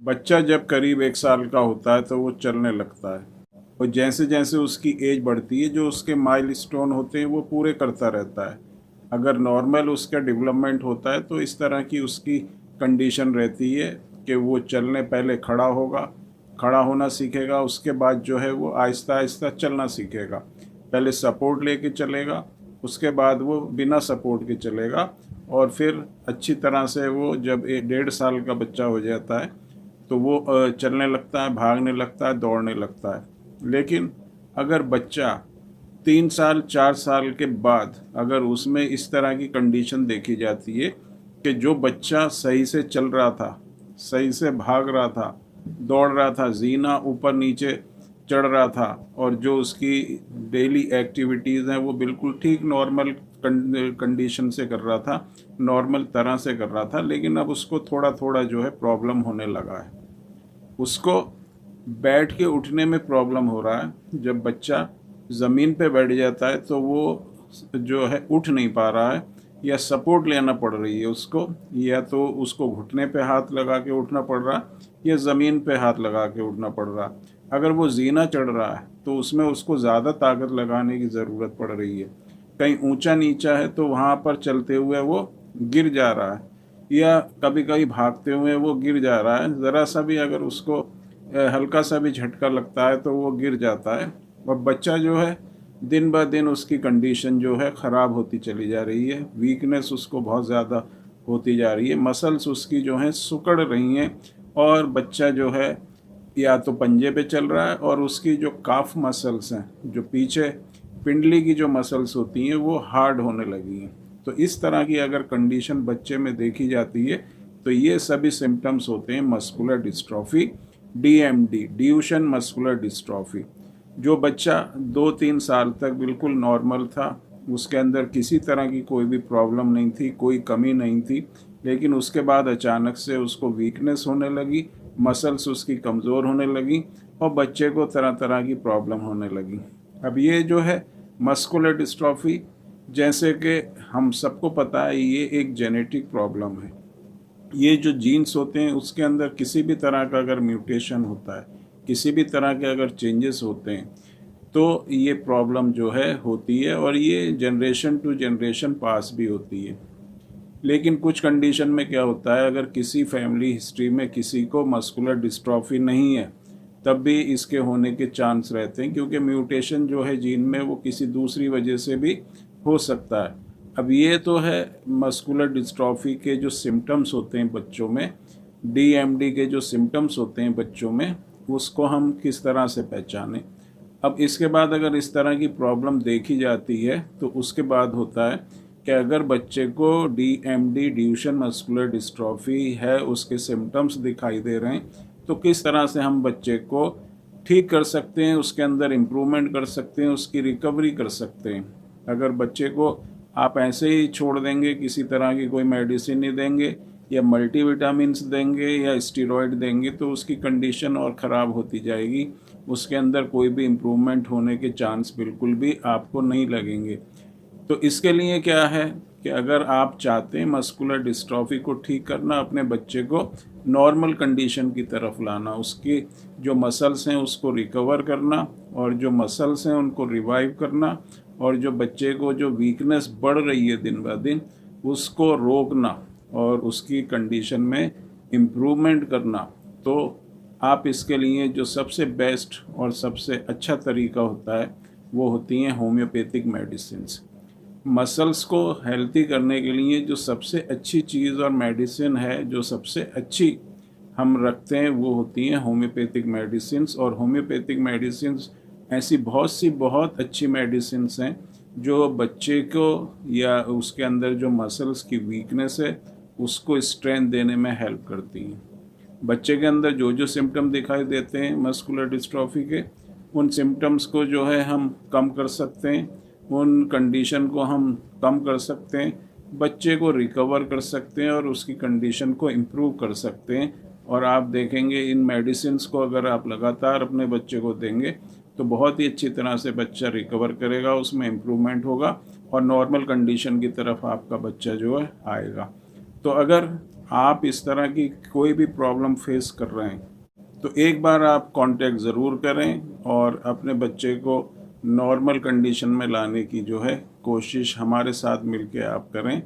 बच्चा जब करीब 1 साल का होता है तो वो चलने लगता है, और जैसे जैसे उसकी एज बढ़ती है जो उसके माइलस्टोन होते हैं वो पूरे करता रहता है। अगर नॉर्मल उसका डेवलपमेंट होता है तो इस तरह की उसकी कंडीशन रहती है कि वो चलने पहले खड़ा होगा, खड़ा होना सीखेगा, उसके बाद जो है वो आहिस्ता आहिस्ता चलना सीखेगा। पहले सपोर्ट लेके चलेगा, उसके बाद वो बिना सपोर्ट के चलेगा, और फिर अच्छी तरह से वो जब 1.5 साल का बच्चा हो जाता है तो वो चलने लगता है, भागने लगता है, दौड़ने लगता है। लेकिन अगर बच्चा 3 साल 4 साल के बाद अगर उसमें इस तरह की कंडीशन देखी जाती है कि जो बच्चा सही से चल रहा था, सही से भाग रहा था, दौड़ रहा था, जीना ऊपर नीचे चढ़ रहा था, और जो उसकी डेली एक्टिविटीज़ हैं वो बिल्कुल ठीक नॉर्मल कंडीशन से कर रहा था, नॉर्मल तरह से कर रहा था, लेकिन अब उसको थोड़ा थोड़ा जो है प्रॉब्लम होने लगा है। उसको बैठ के उठने में प्रॉब्लम हो रहा है। जब बच्चा ज़मीन पे बैठ जाता है तो वो जो है उठ नहीं पा रहा है, या सपोर्ट लेना पड़ रही है उसको, या तो उसको घुटने पे हाथ लगा के उठना पड़ रहा, या ज़मीन पे हाथ लगा के उठना पड़ रहा। अगर वो जीना चढ़ रहा है तो उसमें उसको ज़्यादा ताकत लगाने की ज़रूरत पड़ रही है। कहीं ऊंचा नीचा है तो वहाँ पर चलते हुए वो गिर जा रहा है, या कभी कभी भागते हुए वो गिर जा रहा है। ज़रा सा भी अगर उसको हल्का सा भी झटका लगता है तो वो गिर जाता है। और बच्चा जो है दिन ब दिन उसकी कंडीशन जो है ख़राब होती चली जा रही है, वीकनेस उसको बहुत ज़्यादा होती जा रही है, मसल्स उसकी जो हैं सिकुड़ रही हैं, और बच्चा जो है या तो पंजे पे चल रहा है, और उसकी जो काफ मसल्स हैं, जो पीछे पिंडली की जो मसल्स होती हैं वो हार्ड होने लगी हैं। तो इस तरह की अगर कंडीशन बच्चे में देखी जाती है तो ये सभी सिम्टम्स होते हैं muscular dystrophy, DMD, Duchenne muscular dystrophy. जो बच्चा 2-3 साल तक बिल्कुल नॉर्मल था, उसके अंदर किसी तरह की कोई भी प्रॉब्लम नहीं थी, कोई कमी नहीं थी, लेकिन उसके बाद अचानक से उसको वीकनेस होने लगी, मसल्स उसकी कमज़ोर होने लगी, और बच्चे को तरह तरह की प्रॉब्लम होने लगी। अब ये जो है मस्कुलर डिस्ट्रॉफी, जैसे कि हम सबको पता है ये एक जेनेटिक प्रॉब्लम है। ये जो जीन्स होते हैं उसके अंदर किसी भी तरह का अगर म्यूटेशन होता है, किसी भी तरह के अगर चेंजेस होते हैं तो ये प्रॉब्लम जो है होती है, और ये जनरेशन टू जनरेशन पास भी होती है। लेकिन कुछ कंडीशन में क्या होता है, अगर किसी फैमिली हिस्ट्री में किसी को मस्कुलर डिस्ट्रॉफी नहीं है तब भी इसके होने के चांस रहते हैं, क्योंकि म्यूटेशन जो है जीन में वो किसी दूसरी वजह से भी हो सकता है। अब ये तो है मस्कुलर डिस्ट्रॉफी के जो सिम्टम्स होते हैं बच्चों में, डीएमडी के जो सिम्टम्स होते हैं बच्चों में, उसको हम किस तरह से पहचानें। अब इसके बाद अगर इस तरह की प्रॉब्लम देखी जाती है तो उसके बाद होता है कि अगर बच्चे को डीएमडी, ड्यूशन मस्कुलर डिस्ट्रॉफी है, उसके सिम्टम्स दिखाई दे रहे हैं, तो किस तरह से हम बच्चे को ठीक कर सकते हैं, उसके अंदर इम्प्रूवमेंट कर सकते हैं, उसकी रिकवरी कर सकते हैं। अगर बच्चे को आप ऐसे ही छोड़ देंगे, किसी तरह की कोई मेडिसिन नहीं देंगे, या मल्टीविटामिन्स देंगे, या स्टेरॉयड देंगे, तो उसकी कंडीशन और ख़राब होती जाएगी, उसके अंदर कोई भी इम्प्रूवमेंट होने के चांस बिल्कुल भी आपको नहीं लगेंगे। तो इसके लिए क्या है कि अगर आप चाहते हैं मस्कुलर डिस्ट्रॉफी को ठीक करना, अपने बच्चे को नॉर्मल कंडीशन की तरफ लाना, उसकी जो मसल्स हैं उसको रिकवर करना, और जो मसल्स हैं उनको रिवाइव करना, और जो बच्चे को जो वीकनेस बढ़ रही है दिन ब दिन उसको रोकना, और उसकी कंडीशन में इम्प्रूवमेंट करना, तो आप इसके लिए जो सबसे बेस्ट और सबसे अच्छा तरीका होता है वो होती हैं होम्योपैथिक मेडिसिन्स। मसल्स को हेल्दी करने के लिए जो सबसे अच्छी चीज़ और मेडिसिन है, जो सबसे अच्छी हम रखते हैं, वो होती हैं होम्योपैथिक मेडिसिन्स। और होम्योपैथिक मेडिसिन्स ऐसी बहुत सी बहुत अच्छी मेडिसिन्स हैं जो बच्चे को या उसके अंदर जो मसल्स की वीकनेस है उसको स्ट्रेंथ देने में हेल्प करती हैं। बच्चे के अंदर जो जो सिम्टम दिखाई देते हैं मस्कुलर डिस्ट्रॉफी के, उन सिम्टम्स को जो है हम कम कर सकते हैं, उन कंडीशन को हम कम कर सकते हैं, बच्चे को रिकवर कर सकते हैं, और उसकी कंडीशन को इम्प्रूव कर सकते हैं। और आप देखेंगे इन मेडिसिन्स को अगर आप लगातार अपने बच्चे को देंगे तो बहुत ही अच्छी तरह से बच्चा रिकवर करेगा, उसमें इम्प्रूवमेंट होगा, और नॉर्मल कंडीशन की तरफ आपका बच्चा जो है आएगा। तो अगर आप इस तरह की कोई भी प्रॉब्लम फेस कर रहे हैं तो एक बार आप कांटेक्ट ज़रूर करें और अपने बच्चे को नॉर्मल कंडीशन में लाने की जो है कोशिश हमारे साथ मिलके आप करें।